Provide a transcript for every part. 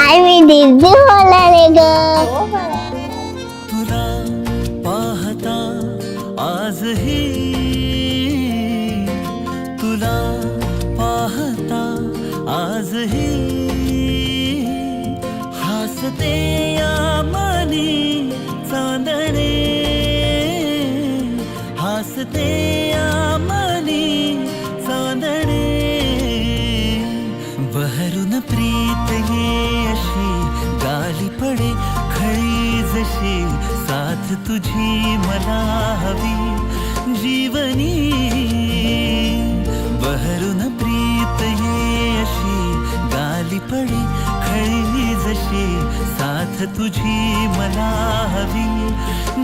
काय मी दिसली बोलाले ग. तुला पाहता आजही, तुला पाहता आजही, हसते या मनी चांदणे, हसते या मनी चांदणे. बहरून प्रीत ये अशी गाली पडे खळी जशी, साथ तुझी मला हवी जीवनी. बहरून प्रीत ये अशी गाली पडे खळी जशी, साथ तुझी मला हवी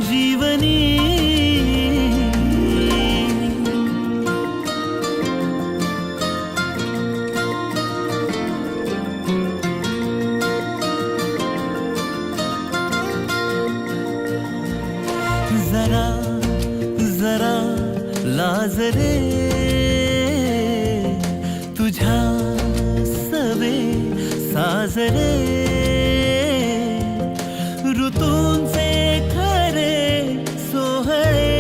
जीवनी. जरा जरा लाज रे तुझ्या सवे साजरे, ऋतूंचे खरे सोहळे,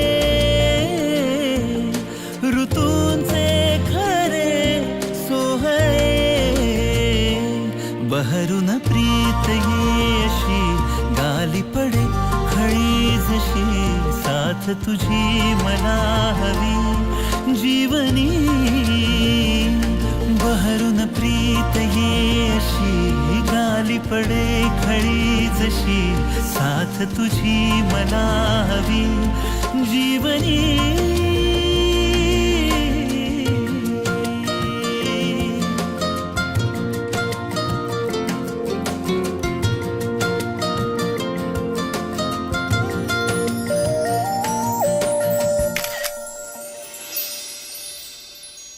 ऋतूंचे खरे सोहळे. बहरून प्रीत ये अशी गाली पडे खळी जशी, साथ तुझी मला हवी जीवनी. बहरून प्रीत ये अशी गाली पडे खळी जशी, साथ तुझी मला हवी जीवनी.